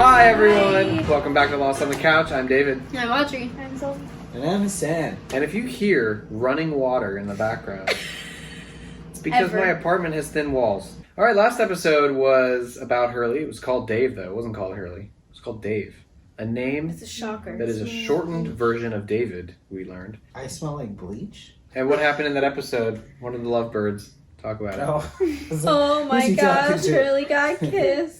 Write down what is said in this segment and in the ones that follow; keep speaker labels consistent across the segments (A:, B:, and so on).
A: Hi everyone! Welcome back to Lost on the Couch. I'm David.
B: I'm Audrey.
C: I'm Zola.
D: And I'm Hassan.
A: And if you hear running water in the background, it's because my apartment has thin walls. Alright, last episode was about Hurley. It was called Dave, though. It wasn't called Hurley. It was called Dave. A name
B: It's a shocker.
A: that is a shortened version of David, we learned.
D: I smell like bleach.
A: And what happened in that episode? One of the lovebirds. Talk about it.
B: Oh my
D: he talking
B: gosh,
D: to?
B: Hurley got kissed.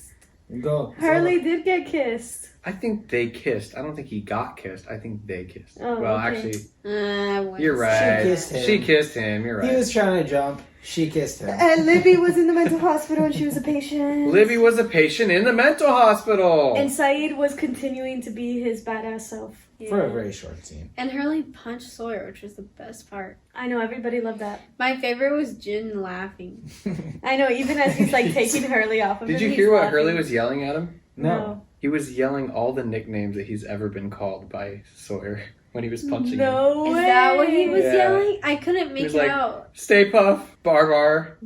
D: Go.
C: Harley did get kissed.
A: I think they kissed. I don't think he got kissed. I think they kissed.
C: Oh,
A: well,
C: okay.
A: actually,
B: You're
A: you're right.
D: She kissed him.
A: She kissed him. You're right.
D: He was trying to jump. She kissed him.
C: And Libby was in the mental hospital and she was a patient.
A: Libby was a patient in the mental hospital.
C: And Saeed was continuing to be his badass self.
D: For a very short scene.
B: And Hurley punched Sawyer, which was the best part.
C: I know, everybody loved that.
B: My favorite was Jin laughing.
C: I know, even as he's like taking Hurley off of him.
A: Did you
C: he's
A: hear what
C: laughing.
A: Hurley was yelling at him?
D: No.
A: He was yelling all the nicknames that he's ever been called by Sawyer when he was punching him.
C: No
B: Is
C: way.
B: that what he was
A: Yeah.
B: yelling? I couldn't
A: He
B: make
A: was
B: it
A: like,
B: out.
A: Stay Puff, Bar.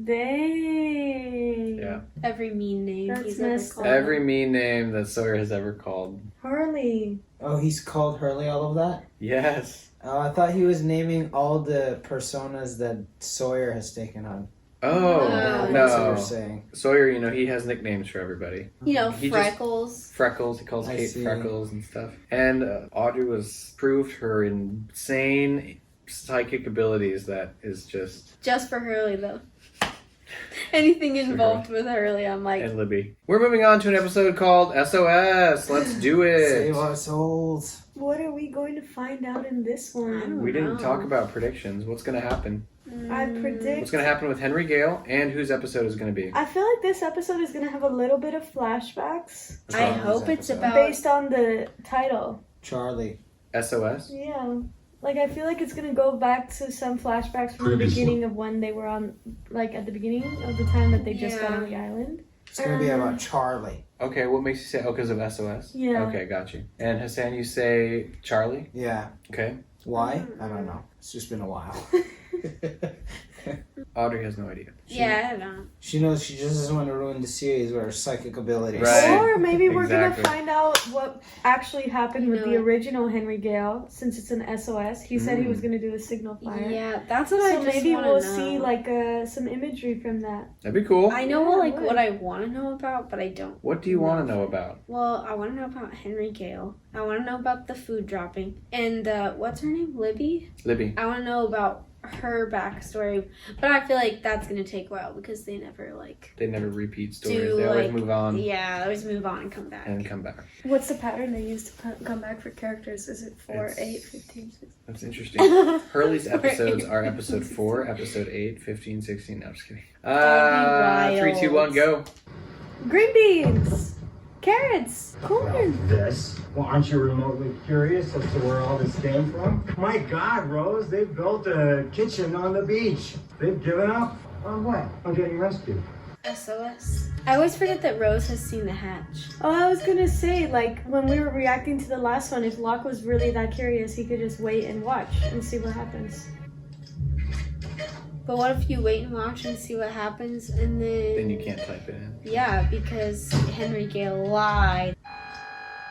C: Dang.
A: Yeah.
B: Every mean name
C: That's
B: he's ever
C: messed
B: called.
C: up.
A: Every mean name that Sawyer has ever called.
C: Harley.
D: Oh, he's called Hurley all of that?
A: Yes.
D: Oh, I thought he was naming all the personas that Sawyer has taken on.
A: Oh,
B: No.
D: That's what you're
A: no.
D: saying.
A: Sawyer, he has nicknames for everybody.
B: You know,
A: He just-
B: Freckles.
A: Freckles, he calls
D: I
A: Kate
D: see.
A: Freckles and stuff. And Audrey was proved her insane psychic abilities that is just...
B: Just for Hurley, though. Anything involved with Hurley, I'm like,
A: And Libby. We're moving on to an episode called S.O.S. Let's do it.
D: Save our souls.
C: What are we going to find out in this one?
A: We didn't
B: Wow.
A: talk about predictions. What's going to happen?
C: I predict...
A: What's going to happen with Henry Gale and whose episode is going to be?
C: I feel like this episode is going to have a little bit of flashbacks
B: I
D: What's wrong with
B: hope
D: this
B: it's
D: episode?
B: about...
C: based on the title.
D: Charlie.
A: S.O.S.?
C: Yeah. Like, I feel like it's gonna go back to some flashbacks from the beginning of when they were on, like, at the beginning of the time that they just got
B: Yeah.
C: on the island.
D: It's going to be about Charlie.
A: Okay, what makes you say, because of S.O.S.?
C: Yeah.
A: Okay, got you. And Hassan, you say Charlie?
D: Yeah.
A: Okay.
D: Why? I don't know. It's just been a while.
A: Audrey has no idea.
B: Yeah, I don't know.
D: She knows she just doesn't want to ruin the series with her psychic abilities.
A: Right.
C: Or maybe we're
A: Exactly.
C: gonna find out what actually happened with
B: You
C: the
B: know-
C: original Henry Gale, since it's an SOS. He said he was gonna do a signal fire.
B: Yeah, that's what
C: So
B: I just
C: maybe
B: wanna
C: we'll
B: know.
C: see, like, some imagery from that.
A: That'd be cool.
B: I know,
C: Yeah,
B: like,
C: I would.
B: what I want to know about, but I don't.
A: What do you want to know about?
B: Well, I want to know about Henry Gale. I want to know about the food dropping. And, what's her name? Libby?
A: Libby.
B: I want to know about her backstory. But I feel like that's going to take a while because they never, like...
A: They never repeat stories.
B: Do,
A: They always
B: like,
A: move on
B: Yeah, they always move on and come back.
A: and come back.
C: What's the pattern they use to come back for characters? Is it 4,
A: It's-
C: 8, 15, 16?
A: That's interesting. Hurley's episodes are episode 4, episode 8, 15, 16. No, I'm just kidding.
B: That'd be
A: 3, 2, 1, go.
C: Green beans! Carrots! Corn!
E: This? Well, aren't you remotely curious as to where all this came from? My God, Rose, they've built a kitchen on the beach. They've given up on what? On getting rescued.
B: SOS. I always forget that Rose has seen the hatch.
C: Oh, I was gonna say, like, when we were reacting to the last one, if Locke was really that curious, he could just wait and watch and see what happens.
B: But what if you wait and watch and see what happens and
A: Then you can't type it in.
B: Yeah, because Henry Gale lied.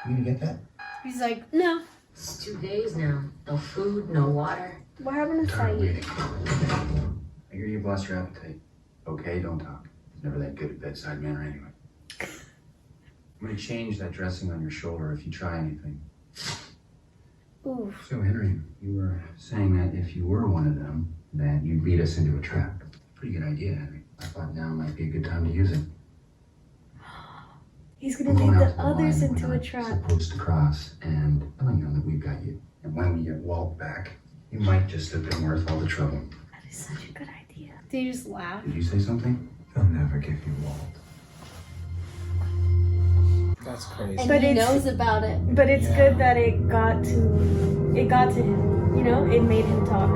E: You gonna get that?
B: He's like, no.
F: It's 2 days now. No food, no water.
C: What happened to
G: Tired
C: Saeed?
G: waiting. I hear you've lost your appetite. Okay, don't talk. He's never that good at bedside manner anyway. I'm gonna change that dressing on your shoulder if you try anything.
B: Ooh.
G: So, Henry, you were saying that if you were one of them, that you'd beat us into a trap. Pretty good idea, Henry. I thought now might be a good time to use it.
C: He's gonna
G: We're going
C: lead
G: out
C: the
G: to the
C: others
G: line
C: into
G: we're
C: a
G: not
C: trap.
G: supposed to cross and telling them that we've got you. And when we get Walt back, you might just have been worth all the trouble.
C: That is such a good idea.
B: Did you just laugh?
G: Did you say something?
E: They'll never give you Walt.
D: That's crazy.
B: And
C: But
B: he
C: it's-
B: knows about it.
C: But it's
D: Yeah.
C: good that it got to him. You know, it made him talk.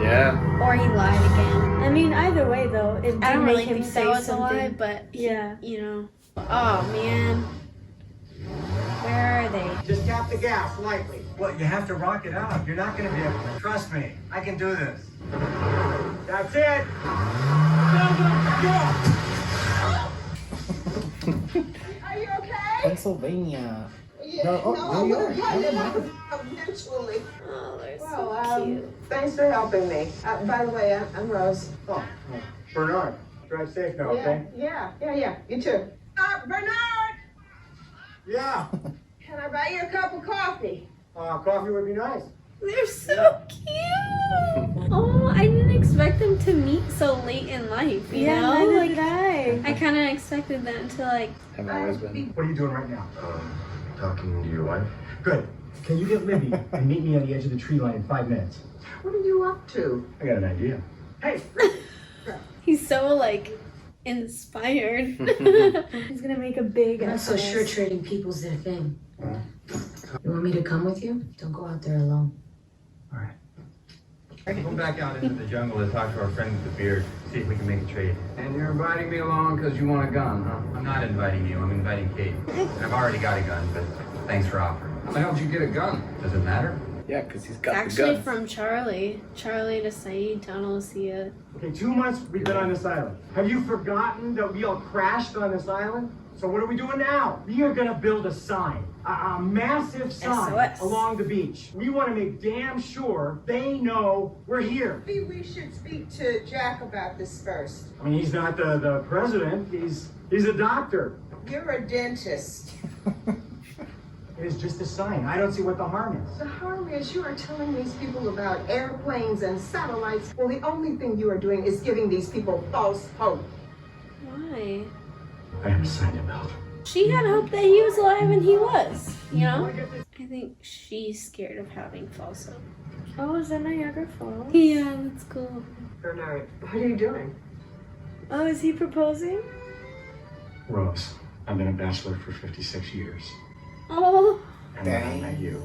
A: Yeah.
B: Or he lied again.
C: I mean, either way though, it did
B: I don't
C: make
B: really
C: him
B: think
C: say
B: that was
C: something.
B: a lie, but
C: Yeah.
B: you know. Oh man. Where are they?
E: Just tap the gas lightly. What, you have to rock it out. You're not gonna be able to. Trust me, I can do this. That's it. Go, go, go.
H: Are you okay?
D: Pennsylvania.
H: Yeah,
D: No, oh,
H: no,
D: New York.
H: eventually.
B: Oh, they're
H: Well,
B: so cute.
H: thanks for helping me. By the way, I'm Rose.
E: Oh, Bernard, drive safe now, okay?
H: Yeah. You too. Bernard,
E: Yeah.
H: can I buy you a cup of coffee?
E: Coffee would be nice.
B: They're so cute. Oh, I didn't expect them to meet so late in life. You
C: Yeah,
B: know,
C: neither
B: like
C: did I.
B: I kind of expected them to like.
A: Have always been.
E: What are you doing right now?
G: Talking to your wife?
E: Good. Can you get Libby and meet me on the edge of the tree line in 5 minutes?
H: What are you up to?
E: I got an idea. Hey!
B: He's so like inspired.
C: He's gonna make a big
F: I'm not so
C: S.O.S.
F: sure trading people's their thing. You want me to come with you? Don't go out there alone.
E: All right.
G: Go back out into the jungle to talk to our friend with the beard, see if we can make a trade. And you're inviting me along because you want a gun, huh? I'm not inviting you, I'm inviting Kate. I've already got a gun, but thanks for offering. How the hell did you get a gun? Does it matter?
A: Yeah, because he's
B: It's
A: got the
B: actually
A: gun.
B: from Charlie. Charlie to Saeed, Donald Sia.
E: Okay, 2 months we've been on this island. Have you forgotten that we all crashed on this island? So what are we doing now? We are gonna build a sign. A massive sign
B: S.O.S.
E: along the beach. We want to make damn sure they know we're here.
H: Maybe we should speak to Jack about this first.
E: I mean, he's not the president. He's a doctor.
H: You're a dentist.
E: It is just a sign. I don't see what the harm is.
H: The harm is you are telling these people about airplanes and satellites. Well, the only thing you are doing is giving these people false hope.
B: Why?
E: I have a sign to build.
B: She had hope that he was alive and he was. You know. I think she's scared of having false hope.
C: Oh, is that Niagara Falls?
B: Yeah, that's cool.
H: Bernard, what are you doing?
C: Oh, is he proposing?
E: Rose, I've been a bachelor for 56 years.
B: Oh.
E: And then I met you.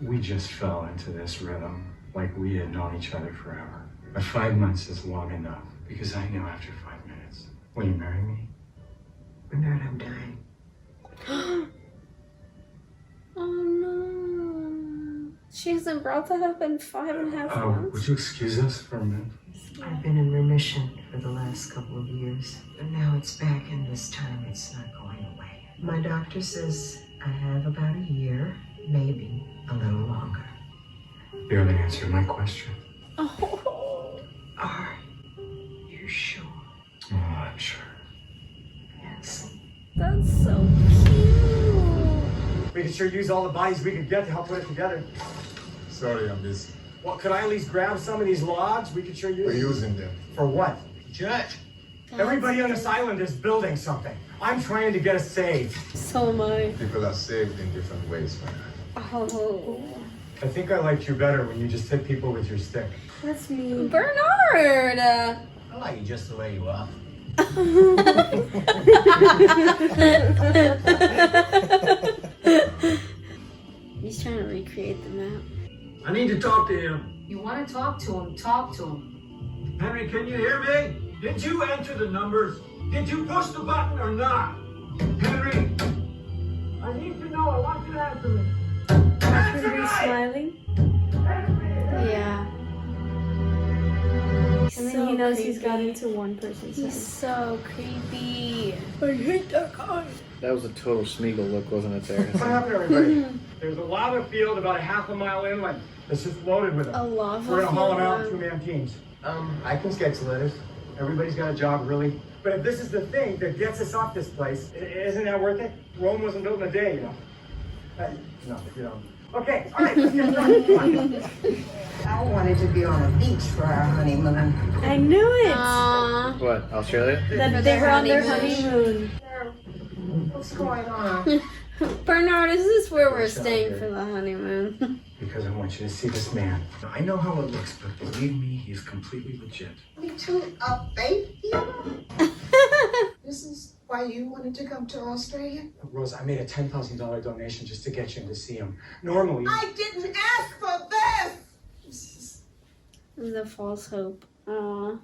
E: We just fell into this rhythm like we had known each other forever. But 5 months is long enough because I knew after 5 minutes. Will you marry me?
H: Bernard, I'm dying.
B: Oh no. She hasn't brought that up in 5.5 months.
E: Would you excuse us for a minute?
H: I've been in remission for the last couple of years, but now it's back, and this time it's not going away. My doctor says I have about a year, maybe a little longer.
E: You haven't answered my question.
B: Oh.
H: Are you sure?
E: Oh, I'm sure.
H: Yes.
B: That's so cute.
E: We could sure use all the bodies we could get to help put it together.
I: Sorry, I'm busy.
E: Well, could I at least grab some of these logs? We could sure use.
I: We're using them.
E: For what?
I: Judge.
E: Everybody on this island is building something. I'm trying to get us saved.
B: So am I.
I: People are saved in different ways, man.
B: Oh.
E: I think I liked you better when you just hit people with your stick.
C: That's me.
B: Bernard!
G: I like you just the way you are.
B: He's trying to recreate the map.
J: I need to talk to him.
F: You want to talk to him? Talk to him.
J: Henry, can you hear me? Did you enter the numbers? Did you push the button or not? Henry! I need to know. I want you to answer me.
C: Should we be smiling?
B: Yeah.
C: And then he knows he's got into one person's
B: He's
C: head.
B: so creepy. I hate that guy.
A: That was a total Smeagol look, wasn't it, there?
E: What happened, everybody? There's a lava field about a half a mile inland that's just loaded with them.
B: A lava
E: We're gonna haul them out in
B: field.
E: 2-man teams. I can sketch the letters. Everybody's got a job, really. But if this is the thing that gets us off this place, isn't that worth it? Rome wasn't built in a day, you know. No, you know. Okay, all right, let's get started.
H: I wanted to be on a beach for our honeymoon.
C: I knew it!
B: Aww.
A: What, Australia?
C: That they were on their honeymoon.
H: What's going on?
B: Bernard, is this where we're staying for the honeymoon?
E: Because I want you to see this man. I know how it looks, but believe me, he's completely legit.
H: Me too, a faith healer? This is why you wanted to come to Australia?
E: Rose, I made a $10,000 donation just to get you in to see him. Normally,
H: I didn't ask for this!
B: The false hope. Aww.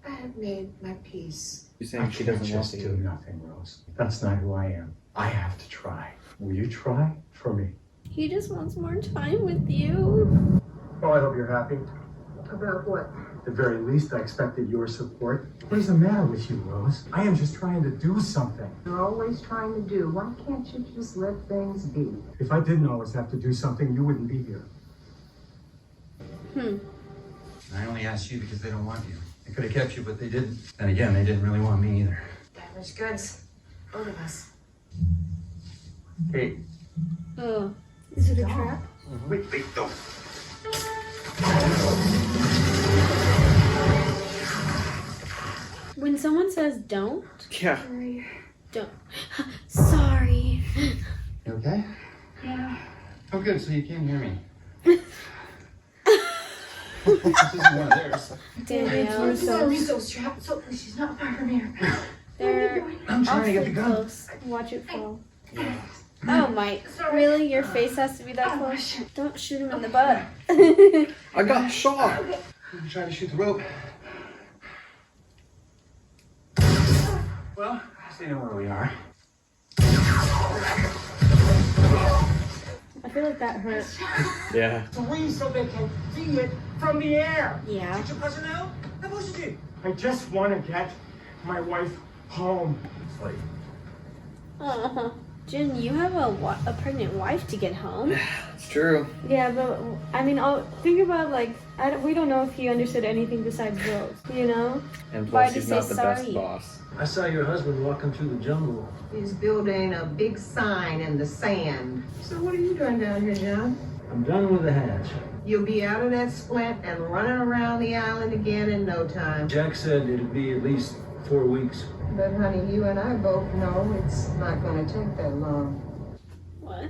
H: I have made my peace.
A: You're
E: I
A: saying she
E: can't
A: doesn't want
E: just
A: to.
E: do nothing, Rose. That's not who I am. I have to try. Will you try for me?
B: He just wants more time with you.
E: Oh, I hope you're happy.
H: About what?
E: At the very least, I expected your support. What is the matter with you, Rose? I am just trying to do something.
H: You're always trying to do. Why can't you just let things be?
E: If I didn't always have to do something, you wouldn't be here.
G: I only asked you because they don't want you. They could have kept you, but they didn't. And again, they didn't really want me either.
F: Damaged goods. Both of us.
G: Kate.
B: Oh.
C: Is it a trap?
E: Wait, don't.
B: When someone says don't,
A: Yeah.
B: don't. Sorry.
G: You okay?
B: Yeah.
G: Oh, good. So you can't hear me. This isn't one of theirs.
B: Danielle.
F: Rizzo's trap, so she's not far from here.
B: They're
G: I'm trying to get the
B: awfully
G: gun.
B: close. Watch it fall. Oh, Mike. Really? Your face has to be that close? Don't shoot him in the butt.
A: I got shot.
G: I'm trying to shoot the rope. Well, so you know where we are.
C: I feel like that hurt.
A: Yeah.
E: Three so they can see it from the air.
B: Yeah.
J: personnel?
E: I just want to get my wife home.
B: Uh-huh. Jen, you have a pregnant wife to get home.
A: It's true.
C: Yeah, but I mean, think about like we don't know if he understood anything besides Rose, you know?
A: And
B: Why
A: plus,
B: did
A: he's
B: he
A: not
B: say
A: the
B: sorry?
A: best boss.
J: I saw your husband walking through the jungle.
H: He's building a big sign in the sand. So what are you doing down here, John?
J: I'm done with the hatch.
H: You'll be out of that splint and running around the island again in no time.
J: Jack said it'd be at least 4 weeks.
H: But honey, you and I both know it's not gonna take that long.
B: What?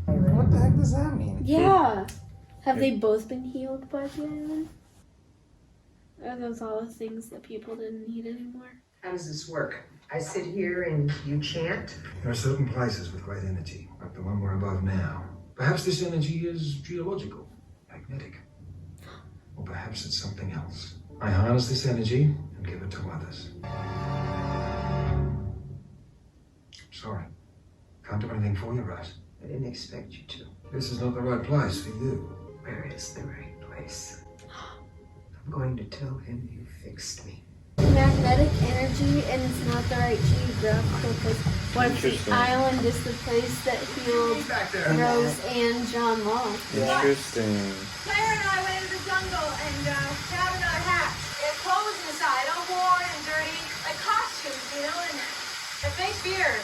D: What the heck does that mean?
B: Yeah. Have they both been healed by the island? Are those all the things that people didn't need anymore?
H: How does this work? I sit here and you chant?
K: There are certain places with great energy, like the one we're above now. Perhaps this energy is geological, magnetic. Or perhaps it's something else. I harness this energy and give it to others. Sorry. Can't do anything for you, Russ.
H: I didn't expect you to.
K: This is not the right place for you.
H: Where is the right place? I'm going to tell him you fixed me.
B: Magnetic energy, and it's not the right geographical place. What if the
A: Interesting.
B: island is the place that healed Rose and John Long?
A: Interesting.
L: Claire and I went into the jungle and found another hatch. It had clothes inside, all worn and dirty, like costumes, you know, and a fake beard.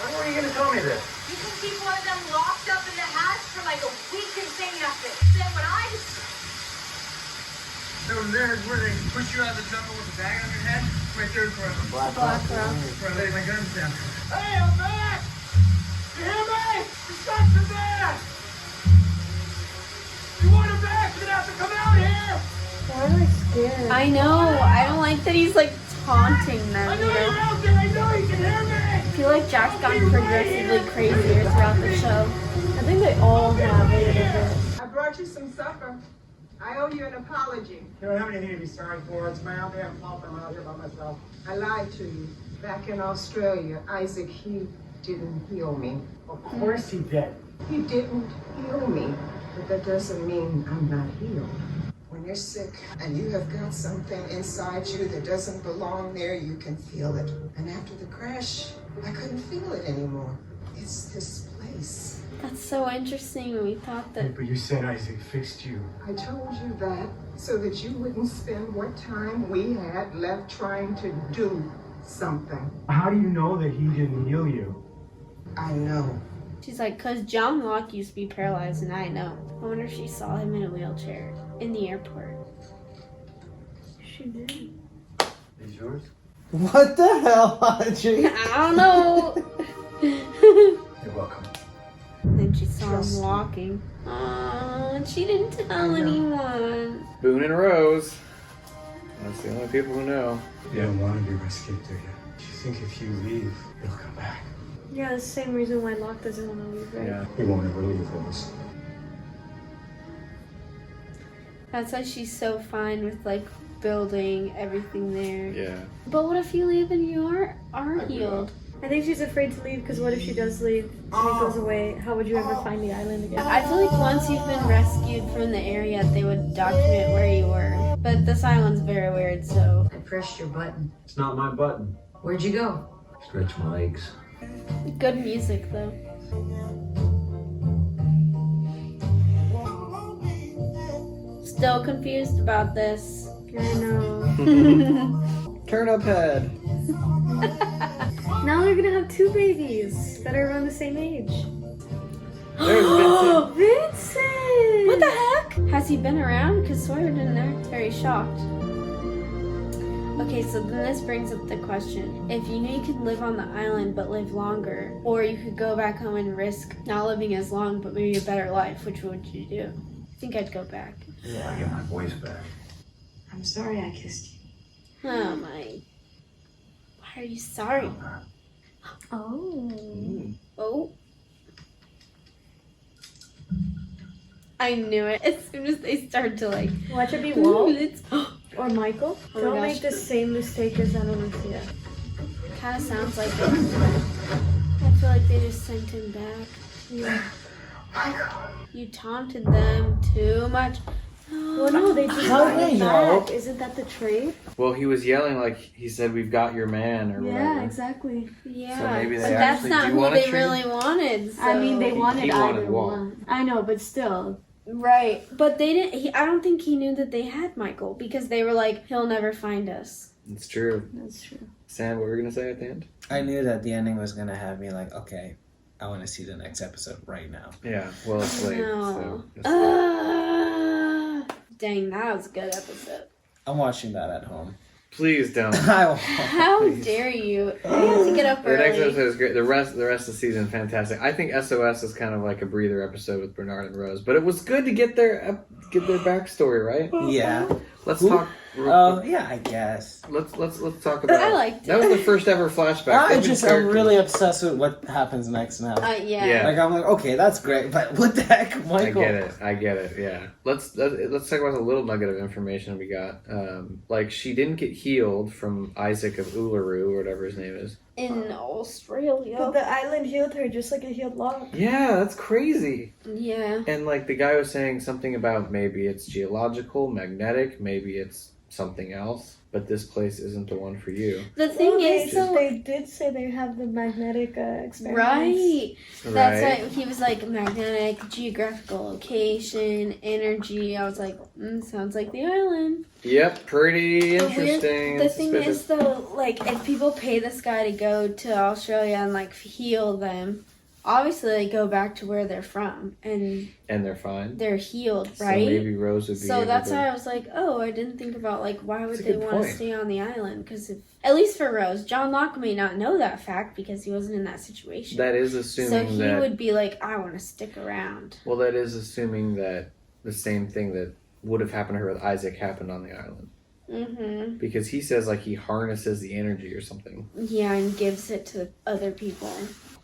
E: When were you going to tell me this?
L: You can keep one of them locked up in the hatch for like a week and say nothing. Then when I
G: So there's where they push you out of the jungle with a bag on your head? Right there for
B: Black Rock.
G: where I lay my guns down.
E: Hey, I'm back! You hear me? The shots are back! You want him back? You're gonna have to come out here!
C: Why am I scared?
B: I know. I don't like that he's like taunting them.
E: I know
B: You
E: you're
B: know?
E: out there! I know you can hear me!
B: I feel like Jack's gotten progressively crazier throughout the show.
C: I think they all have a little bit.
H: I brought you some supper. I owe you an apology.
E: You don't have anything to be sorry for. It's my own damn fault I'm out here by myself.
H: I lied to you. Back in Australia, Isaac, he didn't heal me.
E: Of course he did.
H: He didn't heal me. But that doesn't mean I'm not healed. When you're sick and you have got something inside you that doesn't belong there, you can feel it. And after the crash, I couldn't feel it anymore. It's this place.
B: That's so interesting. We thought that.
E: But you said Isaac fixed you.
H: I told you that so that you wouldn't spend what time we had left trying to do something.
E: How do you know that he didn't heal you?
H: I know.
B: She's like, cause John Locke used to be paralyzed, and I know. I wonder if she saw him in a wheelchair in the airport.
C: She did.
G: These yours?
D: What the hell, Audrey?
B: I don't know.
G: You're welcome.
B: Then she saw
H: Trust
B: him
H: me.
B: walking. And she didn't
H: I
B: tell
H: know.
B: anyone.
A: Boone and Rose. That's the only people who know.
G: You don't want to be rescued, do you? You think if you leave, he'll come back?
C: Yeah, that's the same reason why Locke doesn't want to leave, right?
A: Yeah.
G: He won't ever leave us.
B: That's why she's so fine with like building everything there.
A: Yeah.
B: But what if you leave and you are
G: I
B: healed?
C: I think she's afraid to leave because what if she does leave and it goes away? How would you ever find the island again?
B: I feel like once you've been rescued from the area, they would document where you were. But this island's very weird, so.
F: I pressed your button.
J: It's not my button.
F: Where'd you go?
J: Stretch my legs.
B: Good music, though. Still confused about this.
C: I know.
A: Turn up head.
C: Now they're gonna have 2 babies that are around the same age.
A: There's Vincent.
C: Vincent!
B: What the heck? Has he been around? Because Sawyer didn't act very shocked. Okay, so then this brings up the question. If you knew you could live on the island but live longer, or you could go back home and risk not living as long but maybe a better life, which would you do? I think I'd go back.
J: I get my voice back.
F: I'm sorry I kissed you.
B: Oh my. Why are you sorry?
C: Oh.
B: Oh. I knew it. As soon as they started to like.
C: Watch it be Walt
B: It's
C: or Michael.
B: Oh my
C: Don't
B: gosh.
C: make the same mistake as Anna Lucia.
B: kind of sounds like it. I feel like they just sent him back.
C: Yeah.
B: You taunted them too much.
C: Well, no, they just
D: How
C: got
D: do they
C: him
D: know?
C: back. Isn't that the trade?
A: Well, he was yelling like he said, "We've got your man," or
C: Yeah,
A: whatever.
C: exactly.
B: Yeah,
A: So maybe they
B: but that's
A: actually
B: not
A: do
B: who
A: want
B: they
A: to trade?
B: really wanted. So.
C: I mean, they
A: He
C: wanted
A: wanted
C: either
A: Walt.
C: one. I know, but still.
B: Right, but they didn't. I don't think he knew that they had Michael because they were like, "He'll never find us."
A: It's true.
C: That's true.
A: Sam, what were you gonna say at the end?
D: I knew that the ending was gonna have me like, okay, I want to see the next episode right now.
A: Yeah, well, it's late.
B: No.
A: So
B: Dang, that was a good episode.
D: I'm watching that at home.
A: please don't.
D: I won't.
B: How dare you? You have to get up
A: The next
B: early.
A: episode is great. The rest of the season, fantastic. I think S.O.S. is kind of like a breather episode with Bernard and Rose, but it was good to get their backstory, right?
D: Yeah.
A: Let's
D: Who?
A: talk.
D: Yeah, I guess.
A: Let's talk about.
B: I liked
A: That was the first ever flashback.
D: I'm really obsessed with what happens next now.
B: Yeah.
D: Like I'm like, okay, that's great, but what the heck, Michael?
A: I get it. Yeah. Let's talk about the little nugget of information we got. Like she didn't get healed from Isaac of Uluru or whatever his name is.
B: In Australia.
C: But the island healed her just like it healed Locke.
A: Yeah, that's crazy.
B: Yeah.
A: And like the guy was saying something about maybe it's geological, magnetic, maybe it's something else, but this place isn't the one for you.
B: The thing is, though,
C: they did say they have the magnetic experiments.
B: right. That's
A: Right.
B: why he was like magnetic, geographical location, energy. I was like, sounds like the island.
A: Yep, pretty
B: The
A: interesting.
B: The thing
A: suspicious.
B: is, though, like if people pay this guy to go to Australia and like heal them, obviously they go back to where they're from and
A: they're fine.
B: they're healed,
A: So
B: right?
A: maybe Rose would be.
B: So
A: able
B: that's
A: to...
B: why I was like, oh, I didn't think about like why would
A: That's a
B: they
A: good
B: want to
A: point.
B: stay on the island? Because at least for Rose, John Locke may not know that fact because he wasn't in that situation.
A: That is assuming
B: so he
A: that.
B: would be like, I want to stick around.
A: Well, that is assuming that the same thing that would have happened to her with Isaac happened on the island.
B: Mm-hmm.
A: Because he says like he harnesses the energy or something.
B: Yeah, and gives it to other people.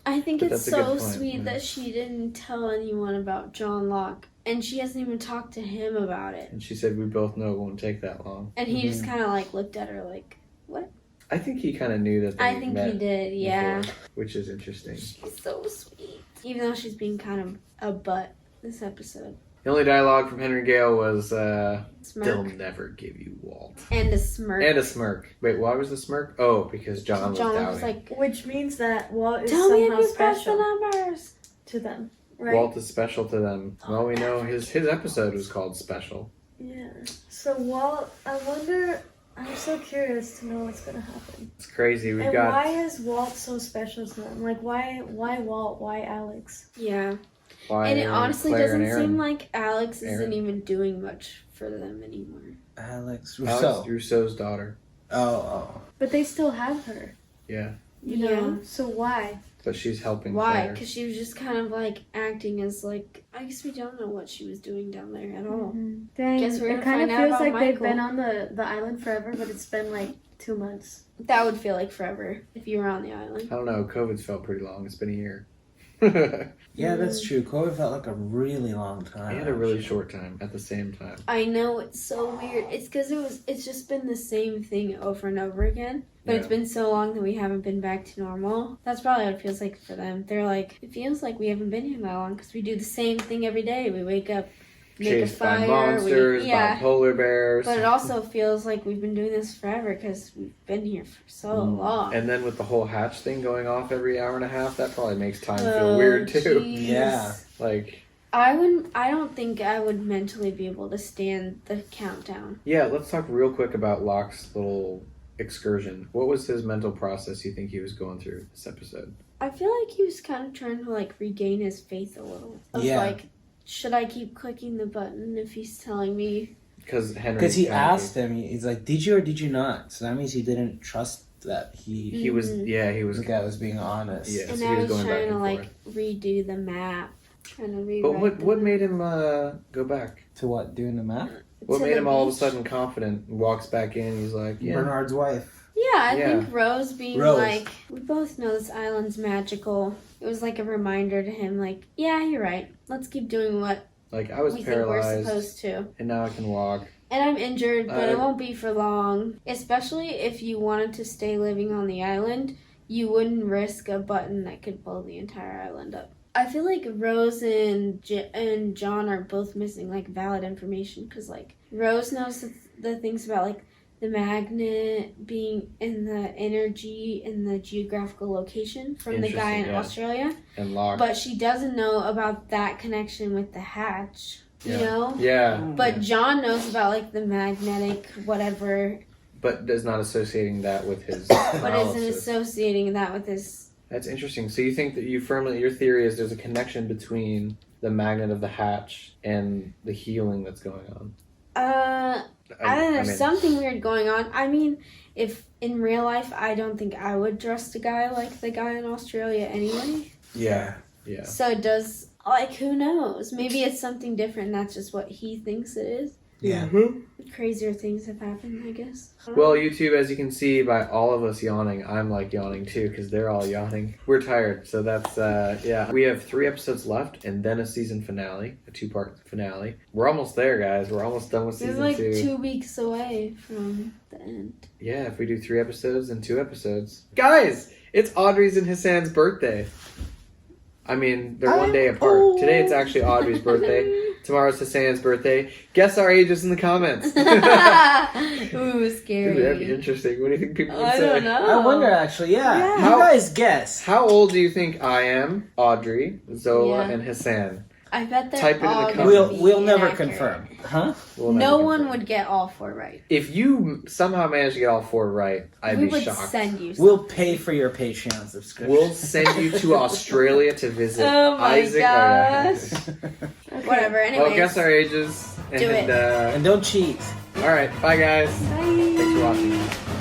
B: I think
A: But
B: it's
A: that's a good
B: so
A: point,
B: sweet
A: yeah.
B: that she didn't tell anyone about John Locke. And she hasn't even talked to him about it.
A: And she said, "We both know it won't take that long."
B: And he just kind of like looked at her like, what?
A: I think he kind of knew that. They
B: I think
A: met
B: he did, yeah.
A: before, which is interesting.
B: She's so sweet. Even though she's being kind of a butt this episode.
A: The only dialogue from Henry Gale was,
B: Smirk.
A: "They'll never give you Walt."
B: And a smirk.
A: And a smirk. Wait, why was the smirk? Oh, because John was doubting.
B: was like,
C: Which means that Walt is
B: tell me if
C: somehow
B: you press the
C: special
B: numbers.
C: to them, right?
A: Walt is special to them. Well, we know his episode was called Special.
C: Yeah. So Walt, I wonder. I'm so curious to know what's gonna happen.
A: It's crazy. We've
C: And
A: got.
C: why is Walt so special to them? Like, why Walt? Why Alex?
B: Yeah.
A: Why
B: And it honestly
A: Claire and
B: doesn't
A: Aaron?
B: seem like Alex isn't
A: Aaron.
B: even doing much for them anymore.
D: Alex
A: Alex
D: Rousseau.
A: Rousseau's daughter.
D: Oh.
C: But they still have her.
A: Yeah,
C: You know. So why?
A: but she's helping.
B: Why?
A: Claire.
B: Because she was just kind of like acting as like, I guess we don't know what she was doing down there at all.
C: Dang,
B: Guess we're
C: it
B: gonna
C: kind of
B: find out
C: feels
B: about
C: like they've
B: Michael.
C: been on the island forever, but it's been like 2 months.
B: That would feel like forever if you were on the island.
A: I don't know. COVID's felt pretty long. It's been a year.
D: Yeah, that's true. COVID felt like a really long time.
A: He had a really short time at the same time.
B: I know, it's so weird. It's because it's just been the same thing over and over again. But it's been so long that we haven't been back to normal. That's probably what it feels like for them. They're like, it feels like we haven't been here that long because we do the same thing every day. We wake up, make
A: Chased
B: a fire.
A: by monsters, by polar bears.
B: But it also feels like we've been doing this forever because we've been here for so long.
A: And then with the whole hatch thing going off every hour and a half, that probably makes time feel weird too.
B: Geez.
D: Yeah.
A: Like,
B: I don't think I would mentally be able to stand the countdown.
A: yeah, let's talk real quick about Locke's little excursion. What was his mental process you think he was going through this episode?
B: I feel like he was kind of trying to like regain his faith a little. Of like, should I keep clicking the button if he's telling me?
A: Because
D: he asked him, he's like, did you or did you not? So that means he didn't trust that he was the guy was being honest.
A: Yeah,
B: and
A: so
B: now
A: he was
B: he's
A: going
B: trying
A: back
B: to
A: and
B: like
A: forth.
B: redo the map. Trying to rewrite
A: But what made him go back?
D: To what? Doing the map?
A: What
B: To
A: made
B: the
A: him all of a
B: beach?
A: sudden confident? Walks back in, he's like, yeah.
D: Bernard's wife.
B: Yeah, I think Rose being
D: Rose.
B: like, we both know this island's magical. It was like a reminder to him, like, yeah, you're right. Let's keep doing what
A: Like, I was
B: we think we're
A: paralyzed,
B: supposed to.
A: and now I can walk.
B: And I'm injured, but it won't be for long. Especially if you wanted to stay living on the island, you wouldn't risk a button that could blow the entire island up. I feel like Rose and John are both missing like valid information because like Rose knows the things about like the magnet being in the energy and the geographical location from the guy in Australia,
A: and Locke,
B: but she doesn't know about that connection with the hatch. You know?
A: Yeah.
B: But John knows about like the magnetic whatever.
A: But is not associating that with his
B: But
A: analysis.
B: isn't associating that with his.
A: That's interesting. So you think that your theory is there's a connection between the magnet of the hatch and the healing that's going on?
B: I don't know, there's
A: mean,
B: something weird going on. I mean, if in real life, I don't think I would trust a guy like the guy in Australia anyway.
A: Yeah.
B: So it does, like, who knows? Maybe it's something different and that's just what he thinks it is.
D: Yeah.
B: Crazier things have happened, I guess.
A: Well, YouTube, as you can see by all of us yawning, I'm like yawning too because they're all yawning. We're tired, so that's yeah. We have 3 episodes left and then a season finale, a 2-part finale. We're almost there, guys. We're almost done with season 2.
B: It's like 2 weeks away from the end.
A: Yeah, if we do 3 episodes and 2 episodes. Guys, it's Audrey's and Hassan's birthday. I mean, they're one day apart.
B: old.
A: Today it's actually Audrey's birthday. Tomorrow's Hassan's birthday. Guess our ages in the comments.
B: Ooh, scary.
A: Ooh, that'd be interesting. What do you think people would
B: I
A: say?
B: don't know.
D: I wonder actually, yeah.
A: How-
D: You guys guess.
A: How old do you think I am, Audrey, Zola,
B: Yeah.
A: and Hassan?
B: I bet they're
A: Type it in the
B: all
A: comments.
B: gonna be
D: We'll never
B: inaccurate.
D: confirm. Huh?
A: We'll
B: No
A: never
B: one
A: confirm.
B: would get all 4 right.
A: If you somehow manage to get all 4 right, I'd
B: We
A: be
B: would
A: shocked.
B: send you some.
D: We'll pay for your Patreon subscription.
A: We'll send you to Australia to visit
B: Oh my
A: Isaac.
B: gosh. Whatever, anyways.
A: Well, guess our ages.
B: Do it.
D: And don't cheat.
A: All right, bye guys.
B: Bye.
A: Thanks for watching.